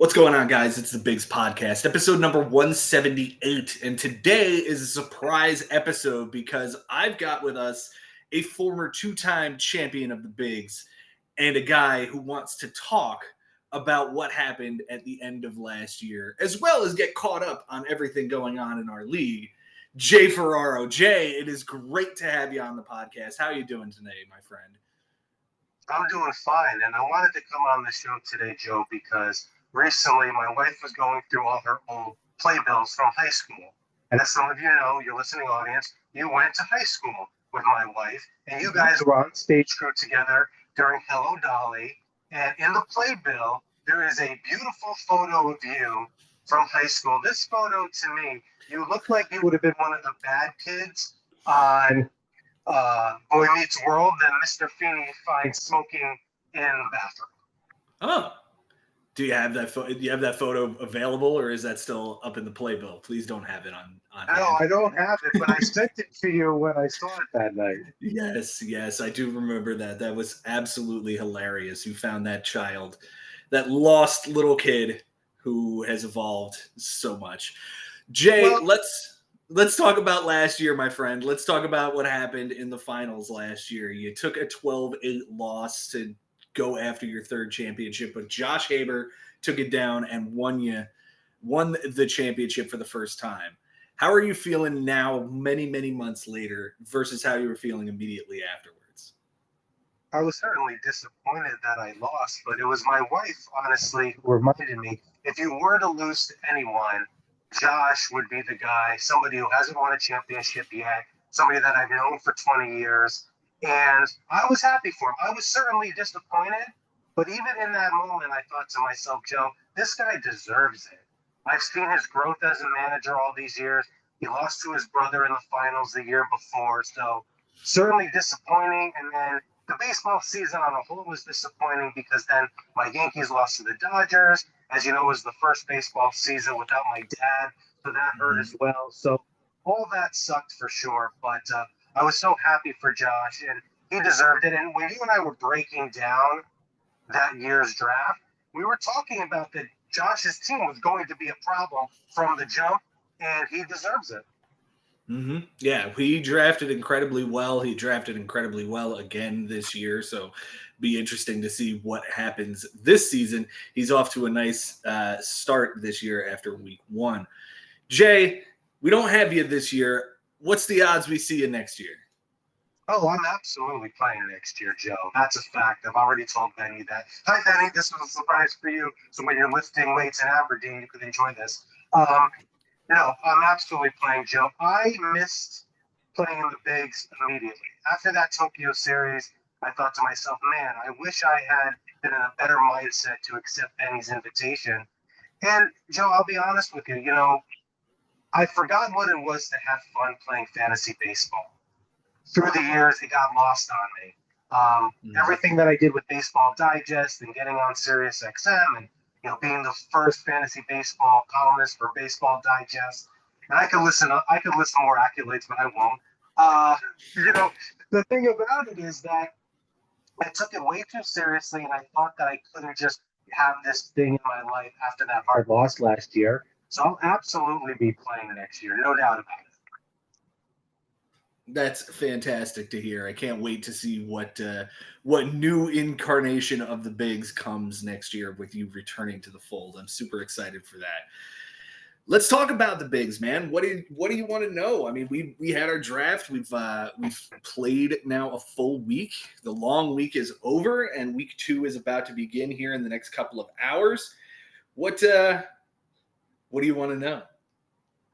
What's going on, guys? It's the Bigs Podcast, episode number 178. And today is a surprise episode because I've got with us a former two-time champion of the Bigs and a guy who wants to talk about what happened at the end of last year, as well as get caught up on everything going on in our league. Jay Ferraro. Jay, it is great to have you on the podcast. How are you doing today, my friend? I'm doing fine, and I wanted to come on the show today, Joe, because recently my wife was going through all her old playbills from high school. And as some of you know, your listening audience, you went to high school with my wife, and you guys were on stage crew together during Hello Dolly. And in the playbill, there is a beautiful photo of you from high school. This photo, to me, you look like you would have been one of the bad kids on Boy Meets World that Mr. Feeney finds smoking in the bathroom. Oh, do you have that? Do you have that photo available, or is that still up in the playbill? Please don't have it on. No, hand. I don't have it, but I sent it to you when I saw it that night. Yes, I do remember that. That was absolutely hilarious. You found that child, that lost little kid who has evolved so much. Jay, Well, let's talk about last year, my friend. Let's talk about what happened in the finals last year. You took a 12-8 loss to go after your third championship, but Josh Haber took it down and won the championship for the first time. How are you feeling now, many months later, versus how you were feeling immediately afterwards? I was certainly disappointed that I lost, but it was my wife, honestly, who reminded me if you were to lose to anyone, Josh would be the guy, somebody who hasn't won a championship yet, somebody that I've known for 20 years. And I was happy for him. I was certainly disappointed, but even in that moment, I thought to myself, Joe, this guy deserves it. I've seen his growth as a manager all these years. He lost to his brother in the finals the year before, so certainly disappointing. And then the baseball season on a whole was disappointing because then my Yankees lost to the Dodgers. As you know, it was the first baseball season without my dad, so that hurt as well. So all that sucked for sure, but I was so happy for Josh, and he deserved it. And when you and I were breaking down that year's draft, we were talking about that Josh's team was going to be a problem from the jump, and he deserves it. Mm-hmm. Yeah, he drafted incredibly well. He drafted incredibly well again this year. So, be interesting to see what happens this season. He's off to a nice start this year after week one. Jay, we don't have you this year. What's the odds we see you next year? Oh, I'm absolutely playing next year, Joe. That's a fact. I've already told Benny that. Hi, Benny. This was a surprise for you. So when you're lifting weights in Aberdeen, you could enjoy this. No, I'm absolutely playing, Joe. I missed playing in the bigs immediately. After that Tokyo series, I thought to myself, man, I wish I had been in a better mindset to accept Benny's invitation. And, Joe, I'll be honest with you, I forgot what it was to have fun playing fantasy baseball. Through the years, it got lost on me. Everything that I did with Baseball Digest and getting on Sirius XM and being the first fantasy baseball columnist for Baseball Digest, and I could list more accolades, but I won't. The thing about it is that I took it way too seriously, and I thought that I couldn't just have this thing in my life after that hard loss last year. So I'll absolutely be playing next year, no doubt about it. That's fantastic to hear. I can't wait to see what new incarnation of the Bigs comes next year with you returning to the fold. I'm super excited for that. Let's talk about the Bigs, man. What do you want to know? I mean, we had our draft. We've played now a full week. The long week is over, and week 2 is about to begin here in the next couple of hours. What do you want to know?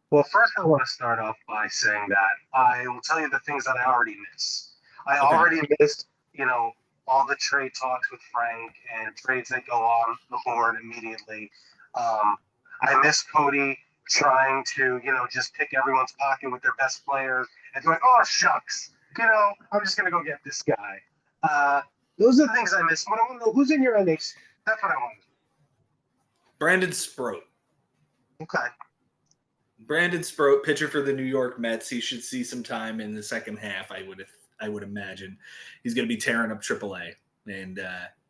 Well, first, I want to start off by saying that I will tell you the things that I already miss. I already missed, all the trade talks with Frank and trades that go on the board immediately. I miss Cody trying to, just pick everyone's pocket with their best players and going, oh, shucks, I'm just going to go get this guy. Those are the things I miss. But I want to know who's in your NH. That's what I want to know. Brandon Sproat. Okay. Brandon Sproat, pitcher for the New York Mets. He should see some time in the second half. I would imagine he's going to be tearing up AAA. And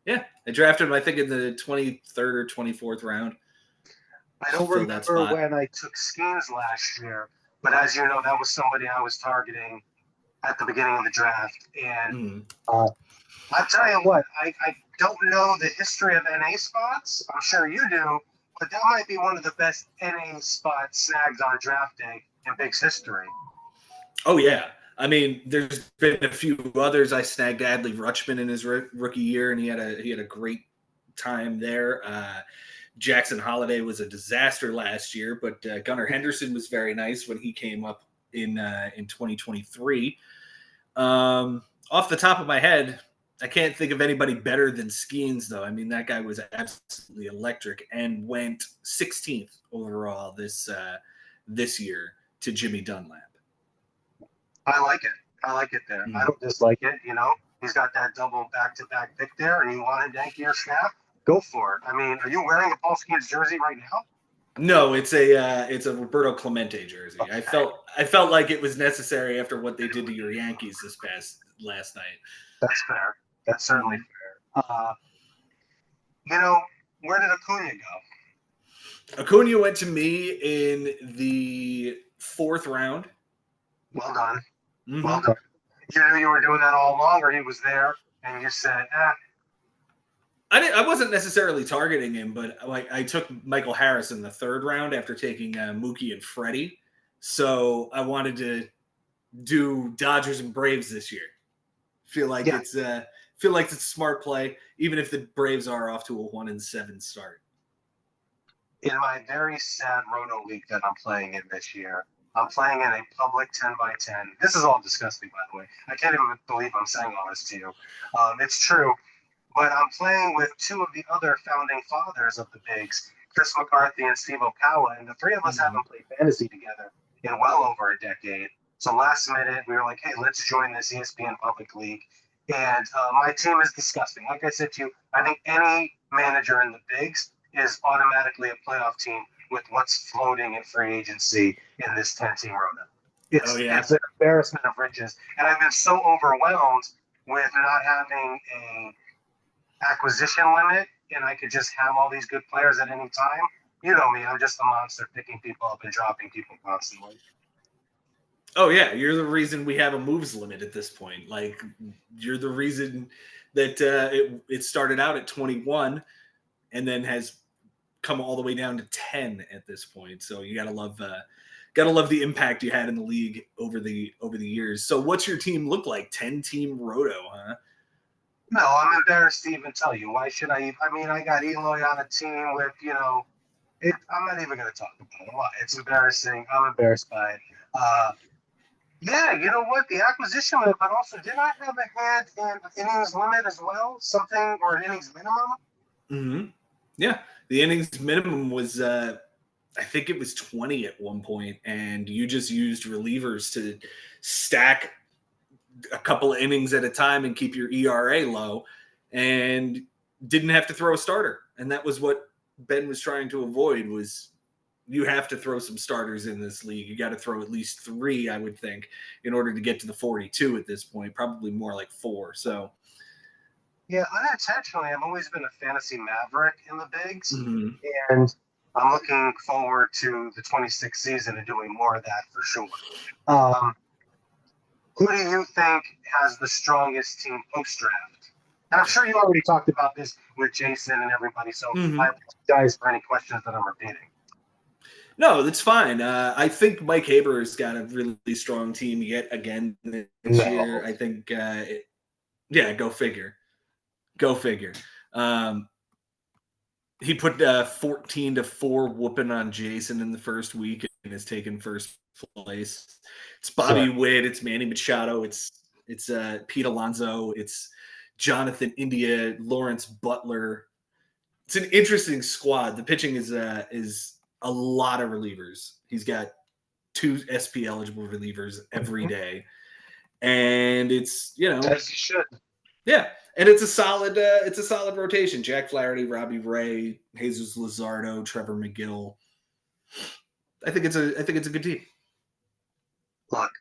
I drafted him, I think, in the 23rd or 24th round. I don't fill that remember spot. when I took Skeens last year, but as you know, that was somebody I was targeting at the beginning of the draft. And Mm. uh, I'll tell you what, I don't know the history of NA spots. I'm sure you do, but that might be one of the best NA spot snags on draft day in Big's history. Oh yeah. I mean, there's been a few others. I snagged Adley Rutschman in his rookie year, and he had a great time there. Jackson Holiday was a disaster last year, but Gunnar Henderson was very nice when he came up in 2023. Off the top of my head, I can't think of anybody better than Skeens, though. I mean, that guy was absolutely electric and went 16th overall this year to Jimmy Dunlap. I like it. I like it there. I don't dislike it. You know, he's got that double back-to-back pick there, and you want to yank your snap? Go for it. I mean, are you wearing a Paul Skeens jersey right now? No, it's a Roberto Clemente jersey. Okay. I felt like it was necessary after what they did to your Yankees last night. That's fair. That's certainly fair. You know, where did Acuna go? Acuna went to me in the 4th round. Well done. Mm-hmm. Well done. You knew you were doing that all along, or he was there, and you said, I wasn't necessarily targeting him, but I took Michael Harris in the 3rd round after taking Mookie and Freddie. So I wanted to do Dodgers and Braves this year. Feel like it's a smart play, even if the Braves are off to a 1-7 start. In my very sad Roto League that I'm playing in this year, I'm playing in a public 10x10. This is all disgusting, by the way. I can't even believe I'm saying all this to you. It's true. But I'm playing with 2 of the other founding fathers of the Bigs, Chris McCarthy and Steve Okawa, and the 3 of us haven't played fantasy together in well over a decade. So last minute, we were like, hey, let's join this ESPN Public League. And my team is disgusting. Like I said to you, I think any manager in the Bigs is automatically a playoff team with what's floating in free agency in this 10-team Rona. It's an embarrassment of riches. And I've been so overwhelmed with not having a acquisition limit, and I could just have all these good players at any time. You know me, I'm just a monster picking people up and dropping people constantly. Oh yeah, you're the reason we have a moves limit at this point. Like, you're the reason that it started out at 21 and then has come all the way down to 10 at this point. So you gotta love the impact you had in the league over the years. So what's your team look like? 10-team Roto, huh? No, I'm embarrassed to even tell you. Why should I? I mean, I got Eloy on a team with, I'm not even going to talk about it. Why? It's embarrassing. I'm embarrassed by it. Yeah, you know what? The acquisition limit, but also, did I have a hand in innings limit as well? Something, or an innings minimum? Mm-hmm. Yeah, the innings minimum was, I think it was 20 at one point, and you just used relievers to stack a couple of innings at a time and keep your ERA low, and didn't have to throw a starter. And that was what Ben was trying to avoid, was you have to throw some starters in this league. You got to throw at least 3, I would think, in order to get to the 42 at this point, probably more like 4. So yeah, unintentionally, I've always been a fantasy maverick in the Bigs, mm-hmm. and I'm looking forward to the 26th season and doing more of that for sure. Who do you think has the strongest team post-draft? And I'm sure you already talked about this with Jason and everybody, so I apologize for any questions that I'm repeating. No, that's fine. I think Mike Haber's got a really strong team yet again this year. I think, go figure. Go figure. He put 14-4 whooping on Jason in the first week and has taken first place. It's Bobby Witt, it's Manny Machado, it's Pete Alonso, it's Jonathan India, Lawrence Butler. It's an interesting squad. The pitching is a lot of relievers. He's got 2 SP eligible relievers every day, and it's as you should. Yeah, and it's a solid rotation. Jack Flaherty, Robbie Ray, Jesus Luzardo, Trevor McGill. I think it's a good team. Look,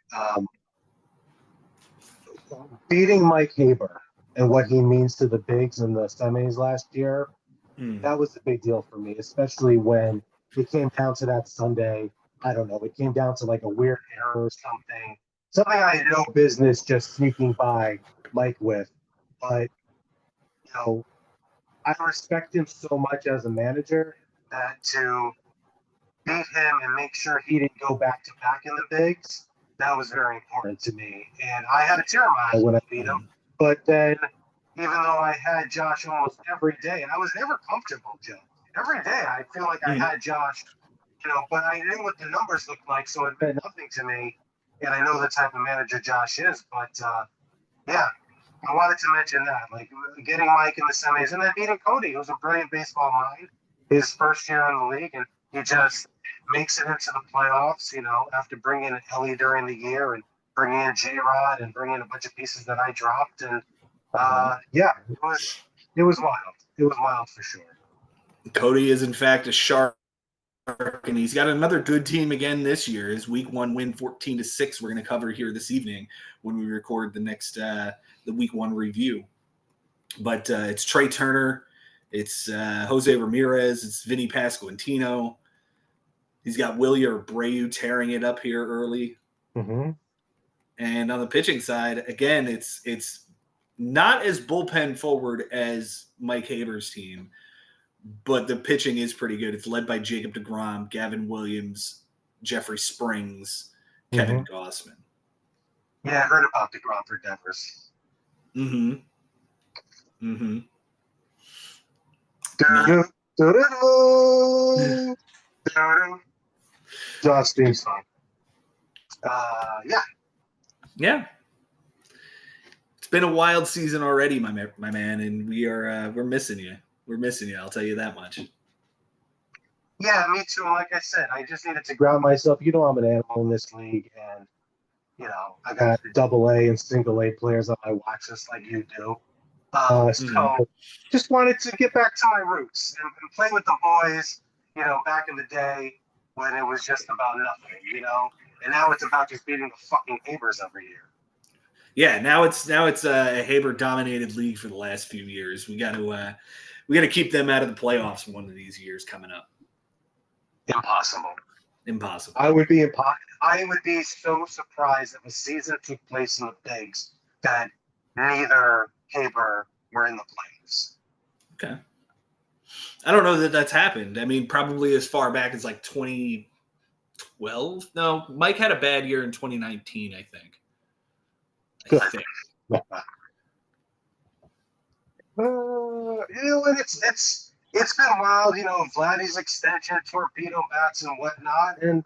beating Mike Haber and what he means to the Bigs in the semis last year, that was a big deal for me, especially when it came down to that Sunday. I don't know. It came down to like a weird error or something. Something I had no business just sneaking by Mike with. But, you know, I respect him so much as a manager that to beat him and make sure he didn't go back to back in the bigs, that was very important to me. And I had a tear in my eye when I beat him. But then, even though I had Josh almost every day, and I was never comfortable, Joe. Every day I feel like I had Josh, but I knew what the numbers looked like, so it meant nothing to me. And I know the type of manager Josh is. But yeah, I wanted to mention that, like getting Mike in the semis and then beating Cody, who's a brilliant baseball mind, his first year in the league, and he just makes it into the playoffs, after bringing in Ellie during the year and bringing in J-Rod and bringing in a bunch of pieces that I dropped. And yeah, it was wild. It was wild for sure. Cody is, in fact, a shark, and he's got another good team again this year. His week 1 win 14-6 we're going to cover here this evening when we record the next the week 1 review. But it's Trey Turner, it's Jose Ramirez, it's Vinny Pasquantino. He's got Wilyer Abreu tearing it up here early. Mm-hmm. And on the pitching side, again, it's not as bullpen forward as Mike Haber's team, but the pitching is pretty good. It's led by Jacob deGrom, Gavin Williams, Jeffrey Springs, Kevin Gossman. Yeah, I heard about deGrom for Devers. Mm-hmm. Josh theme song. Yeah. Yeah. It's been a wild season already, my man, and we're missing you. We're missing you. I'll tell you that much. Yeah, me too. Like I said, I just needed to ground myself. I'm an animal in this league, and I got AA and single A players on my watch list like you do. So just wanted to get back to my roots and play with the boys, back in the day when it was just about nothing, and now it's about just beating the fucking Habers every year. Yeah, now it's a Haber dominated league for the last few years. We got to keep them out of the playoffs one of these years coming up. Impossible. I would be so surprised if a season took place in the bigs that neither Haber were in the playoffs. Okay. I don't know that that's happened. I mean, probably as far back as like 2012. No, Mike had a bad year in 2019, I think. And it's been wild, Vladdy's extension, torpedo bats and whatnot. And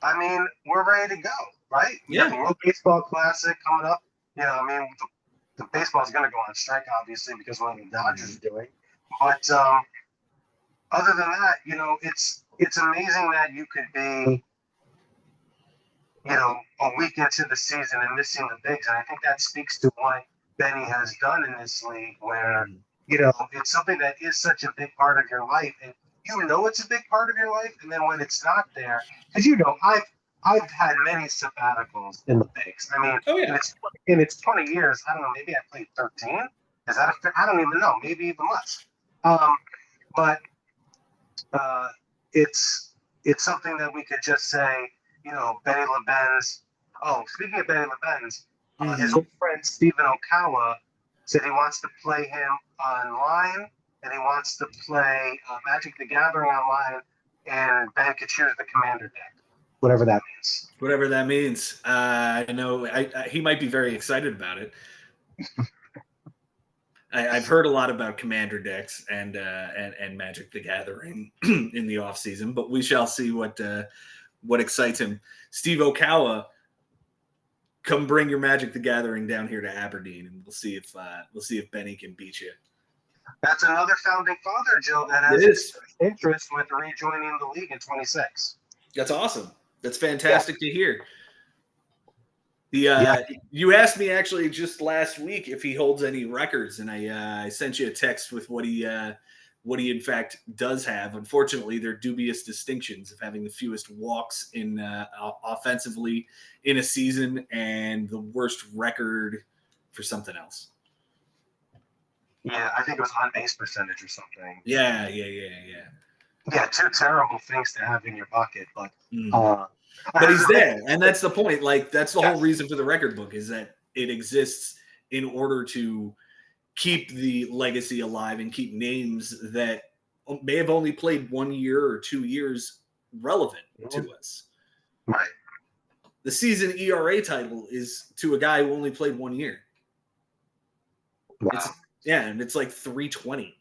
I mean, we're ready to go, right? We got the World Baseball Classic coming up. The baseball is going to go on strike, obviously, because what the Dodgers are doing. But other than that, it's amazing that you could be, a week into the season and missing the bigs. And I think that speaks to what Benny has done in this league, where, it's something that is such a big part of your life. And it's a big part of your life. And then when it's not there, because, I've had many sabbaticals in the bigs. I mean, in its 20 years, I don't know, maybe I played 13. Is that I don't even know, maybe even less. But it's something that we could just say, Benny LeBenz. Oh, speaking of Benny LeBenz, his old friend Stephen Okawa said he wants to play him online, and he wants to play Magic the Gathering online, and Ben could choose the commander deck. Whatever that means. I know he might be very excited about it. I've heard a lot about commander decks and Magic the Gathering in the off season, but we shall see what excites him. Steve Okawa, come bring your Magic the Gathering down here to Aberdeen, and we'll see if Benny can beat you. That's another founding father, Joe, that has interest with rejoining the league in 26. That's awesome. That's fantastic to hear. You asked me actually just last week if he holds any records, and I sent you a text with what he in fact does have. Unfortunately, they're dubious distinctions of having the fewest walks in offensively in a season and the worst record for something else. Yeah, I think it was on base percentage or something. Yeah. Yeah, two terrible things to have in your pocket, but Mhm. uh, But he's I, there, and that's the point. Like that's the whole yes, reason for the record book is that it exists in order to keep the legacy alive and keep names that may have only played 1 year or 2 years relevant to us. right. The season ERA title is to a guy who only played 1 year. It's Wow. yeah, and it's like 320.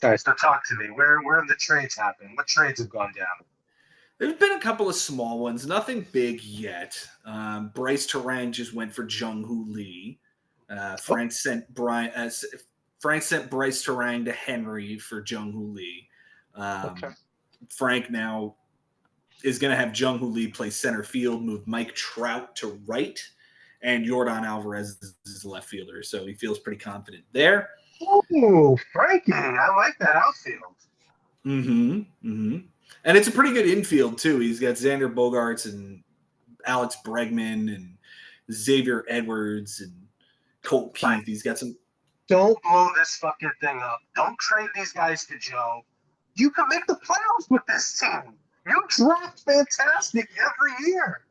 All right, so talk to me. Where have the trades happened? What trades have gone down? There's been a couple of small ones, nothing big yet. Bryce Terang just went for Jung Hoo Lee. Oh, Frank sent Bryce Terang to Henry for Jung Hoo Lee. okay. Frank now is going to have Jung Hoo Lee play center field, move Mike Trout to right, and Jordan Alvarez is left fielder. So he feels pretty confident there. Oh, Frankie, I like that outfield. Mm-hmm. Mm-hmm. And it's a pretty good infield too. He's got Xander Bogaerts and Alex Bregman and Xavier Edwards and Colt Fine. Keith. He's got some. Don't blow this fucking thing up. Don't trade these guys to Joe. You can make the playoffs with this team. You draft fantastic every year.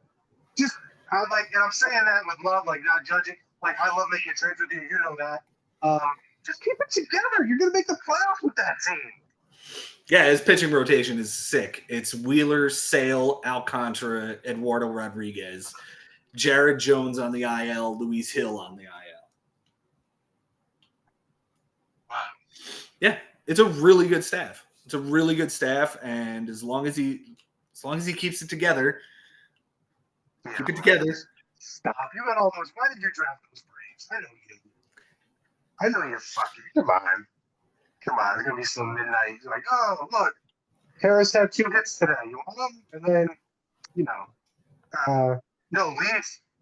Just I'm like, and I'm saying that with love, like not judging. Like I love making trades with you. You know that. Just keep it together. You're gonna make the playoffs with that team. Yeah, his pitching rotation is sick. It's Wheeler, Sale, Alcantara, Eduardo Rodriguez, Jared Jones on the IL, Luis Hill on the IL. Wow. Yeah, it's a really good staff. It's a really good staff, and as long as he keeps it together, Yeah, keep it right. together. Stop. You got all those. Why did you draft those Braves? I know you. I know you're fucking. Come on. Come on. There's gonna be some midnight. Like, oh look, Harris had 2 hits today. You want them? And then, you know, no,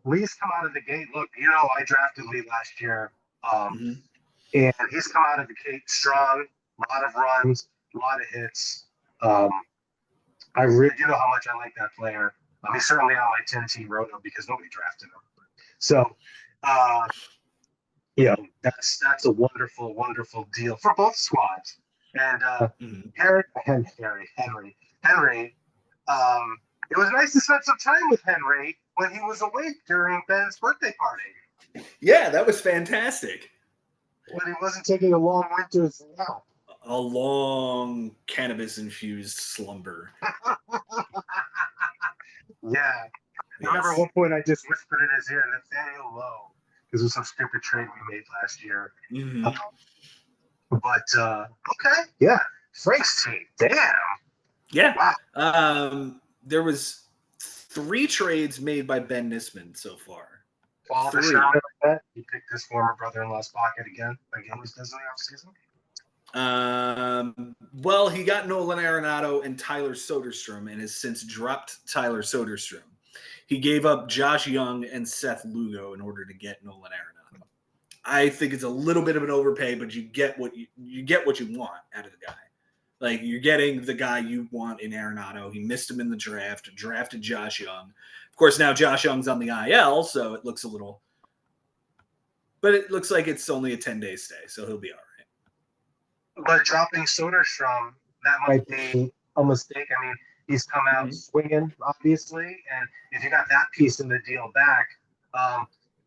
Lee's come out of the gate. Look, I drafted Lee last year, Mm-hmm. and he's come out of the gate strong. A lot of runs, a lot of hits. Um, I really, you know how much I like that player. He's certainly on my 10-team roto because nobody drafted him. So, uh, that's a wonderful, wonderful deal for both squads. And Mm-hmm. Henry. Um, it was nice to spend some time with Henry when he was awake during Ben's birthday party. Yeah, that was fantastic. When he wasn't taking a long winter's nap. A long cannabis infused slumber. Yeah. I remember at Yes. one point I just whispered in his ear, Nathaniel Lowe, because it was some stupid trade we made last year. Mm-hmm. Okay, yeah. Frank's team. Damn. Yeah. Wow. There was 3 trades made by Ben Nisman so far. All the 3. Sherman like that. He picked his former brother-in-law's pocket again, like he always does in the offseason. Well, he got Nolan Arenado and Tyler Soderstrom and has since dropped Tyler Soderstrom. He gave up Josh Young and Seth Lugo in order to get Nolan Arenado. I think it's a little bit of an overpay, but you get what you want out of the guy. Like you're getting the guy you want in Arenado. He missed him in the draft, drafted Josh Young. Of course, now Josh Young's on the IL, so it looks but it looks like it's only a 10-day stay, so he'll be all right. But dropping Soderstrom, that might be a mistake. I mean, he's come out swinging, obviously, and if you got that piece in the deal back,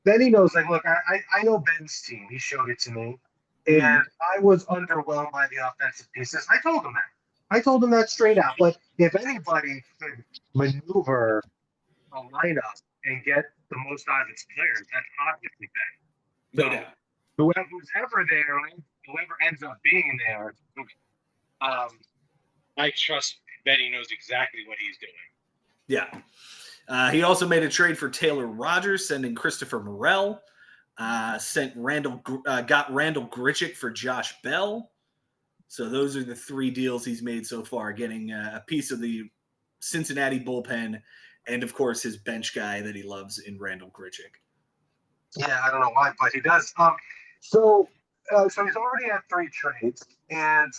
then he knows, like, look, I know Ben's team. He showed it to me, and I was underwhelmed by the offensive pieces. I told him that. I told him that straight out. But if anybody could maneuver a lineup and get the most out of its players, that's obviously Ben. No So doubt. whoever's ever there, whoever ends up being there, I trust that he knows exactly what he's doing. Yeah. He also made a trade for Taylor Rogers, sending Christopher Morel. Got Randall Grichuk for Josh Bell. So those are the 3 deals he's made so far, getting a piece of the Cincinnati bullpen and, of course, his bench guy that he loves in Randall Grichuk. Yeah, I don't know why, but he does. So he's already had 3 trades, and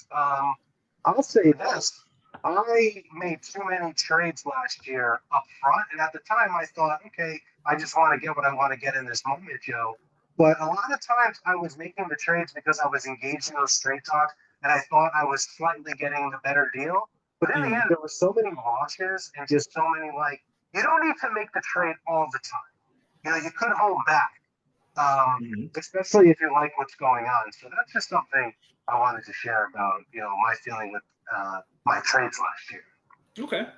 I'll say this: I made too many trades last year up front, and at the time I thought, okay, I just want to get what I want to get in this moment, Joe. But a lot of times I was making the trades because I was engaged in those straight talks and I thought I was slightly getting the better deal. But in the Mhm. end, there were so many washes and just so many like, you don't need to make the trade all the time. You could hold back, Mhm. especially if you like what's going on. So that's just something I wanted to share about, my feeling with my trades last year. Okay.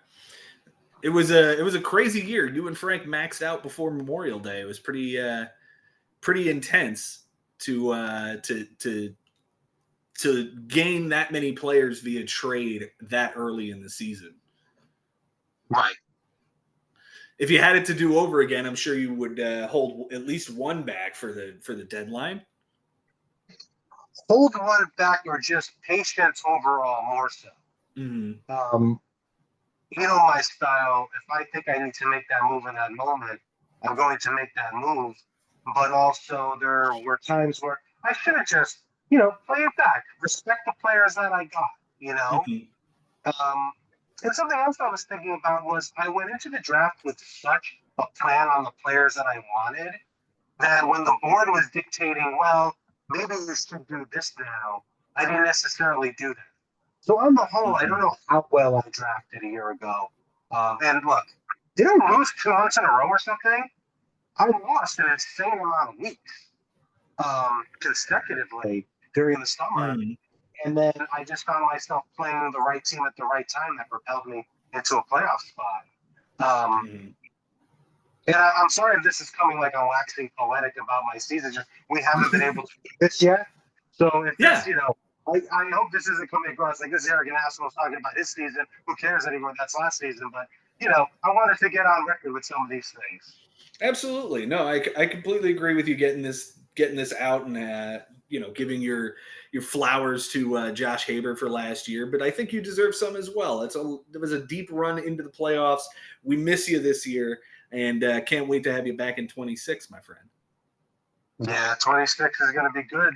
It was a crazy year. You and Frank maxed out before Memorial Day. It was pretty intense to gain that many players via trade that early in the season. Right. If you had it to do over again, I'm sure you would hold at least one back for the deadline. Hold one back or just patience overall more so. Mm-hmm. Um, my style. If I think I need to make that move in that moment, I'm going to make that move. But also, there were times where I should have just, play it back, respect the players that I got. You know, Mm-hmm. um, and something else I was thinking about was I went into the draft with such a plan on the players that I wanted that when the board was dictating, well, maybe you should do this now, I didn't necessarily do that. So on the whole, I Mm-hmm. don't know how well I drafted a year ago. And look, did I lose 2 months in a row or something? I lost an insane amount of weeks consecutively during the summer. Mm-hmm. And then I just found myself playing the right team at the right time that propelled me into a playoff spot. Um, Mm-hmm. and I'm sorry if this is coming like I'm waxing poetic about my season. Just we haven't been able to do this yet. So if this, Yeah, I hope this isn't coming across like this arrogant asshole talking about his season. Who cares anymore? That's last season. But I wanted to get on record with some of these things. absolutely. No, I completely agree with you getting this out and giving your flowers to Josh Haber for last year. But I think you deserve some as well. It was a deep run into the playoffs. We miss you this year, and can't wait to have you back in 26, my friend. Yeah, 26 is going to be good.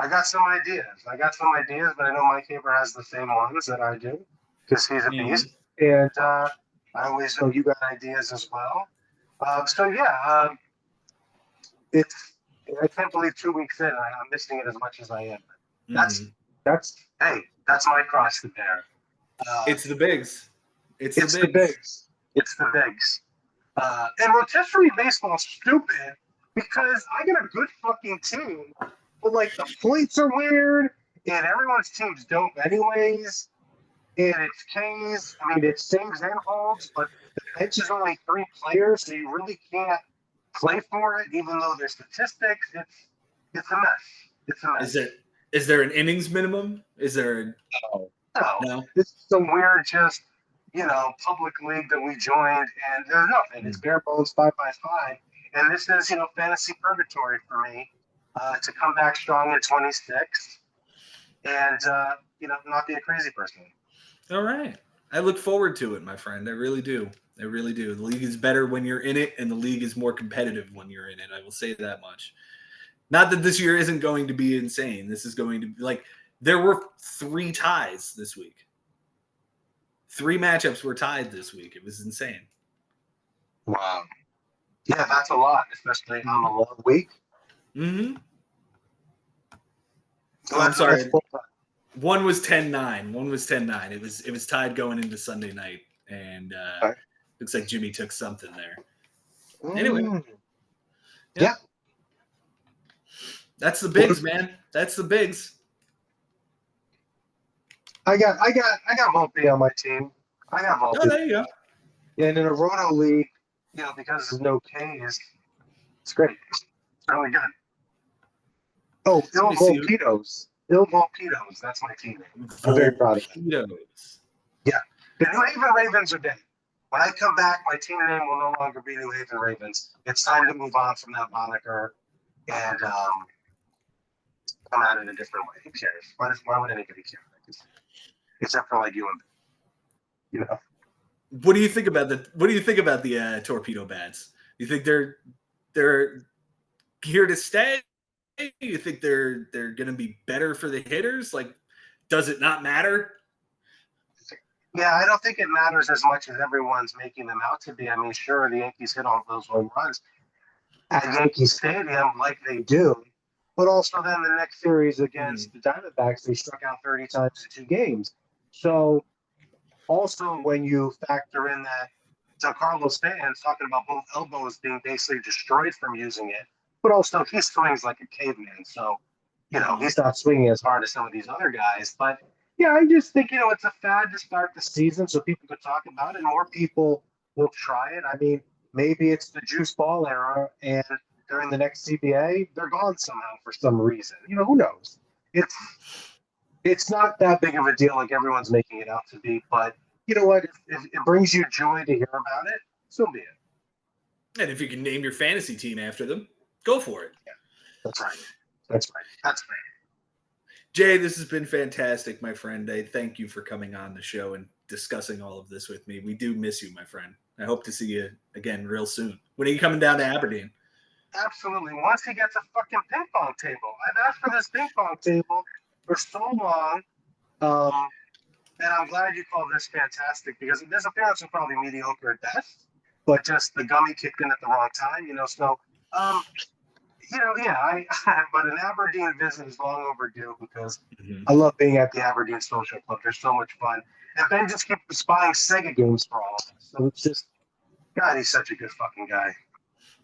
I got some ideas. But I know Mike Haber has the same ones that I do because he's a Mm-hmm. beast. And I always know you got ideas as well. So yeah, it's I can't believe 2 weeks in I'm missing it as much as I am. That's Mm-hmm. that's hey, that's my cross to bear. Uh, It's the bigs. It's the it's the bigs. bigs. It's the bigs. And rotisserie baseball is stupid because I get a good fucking team, but like the points are weird and everyone's team's dope anyways. And it's K's. I mean, it saves and holds, but the bench is only 3 players, so you really can't play for it, even though there's statistics. It's a mess. It's a Is mess. there is there an innings minimum? Is there No, no. no? This is some weird, just public league that we joined, and there's nothing. It's Mm. bare bones 5 by 5, and this is fantasy purgatory for me to come back strong at 26 and not be a crazy person. All right. I look forward to it, my friend. I really do. I really do. The league is better when you're in it, and the league is more competitive when you're in it. I will say that much. Not that this year isn't going to be insane. This is going to be like there were 3 ties this week. 3 matchups were tied this week. It was insane. Wow. Yeah, that's a lot, especially on Mm-hmm. a long week. Mm-hmm. So Oh, I'm that's sorry. full. One was 10-9. One was 10-9. It was tied going into Sunday night, and Time. looks like Jimmy took something there. Anyway, Mm, yeah, yeah. that's the bigs, man. That's the bigs. I got Volpe on my team. I got Oh, Volpe. there you go. And in a roto league, because there's no K's, it's great. It's really good. Oh, Let Il me see. Volpitos. Il Volpitos. That's my team name. I'm very proud of that. Volpedos. Yeah. The New Haven Ravens are dead. When I come back, my team name will no longer be New Haven Ravens. It's time to move on from that moniker and come at it a different way. Who cares? Why would anybody care? Except for like you and What do you think about the torpedo bats? You think they're here to stay? You think they're going to be better for the hitters? Like, does it not matter? Yeah, I don't think it matters as much as everyone's making them out to be. I mean, sure, the Yankees hit all those home runs, at Yankee Stadium like they do. But also then the next series Mhm. against the Diamondbacks, they struck out 30 times in 2 games. So also when you factor in that Giancarlo Stanton's talking about both elbows being basically destroyed from using it, but also he swings like a caveman. So, Mhm. he's not swinging as hard as some of these other guys. But yeah, I just think, it's a fad to start the season so people could talk about it and more people will try it. I mean, maybe it's the juice ball era and during the next CBA, they're gone somehow for some reason. Who knows? It's it's not that big of a deal like everyone's making it out to be. But you know what? If it brings you joy to hear about it, so be it. And if you can name your fantasy team after them, go for it. Yeah, that's right. That's right. That's right. Jay, this has been fantastic, my friend. I thank you for coming on the show and discussing all of this with me. We do miss you, my friend. I hope to see you again real soon. When are you coming down to Aberdeen? Absolutely. Once he gets a fucking ping pong table, I've asked for this ping pong table for so long. Um, and I'm glad you called this fantastic because this appearance was probably mediocre at best, but just the gummy kicked in at the wrong time. So, um, yeah, but an Aberdeen visit is long overdue because Mhm. I love being at the Aberdeen Social Club. They're so much fun. And Ben just keeps buying Sega games for all of us. So it's just, God, he's such a good fucking guy.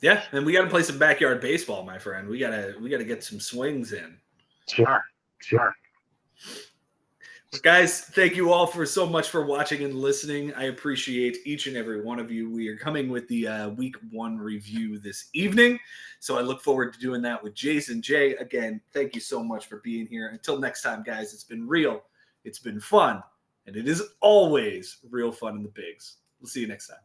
Yeah, and we got to play some backyard baseball, my friend. We gotta get some swings in. Sure, sure. Guys, thank you all for so much for watching and listening. I appreciate each and every one of you. We are coming with the week 1 review this evening. So I look forward to doing that with Jason. Jay, again, thank you so much for being here. Until next time, guys, it's been real, it's been fun, and it is always real fun in the bigs. We'll see you next time.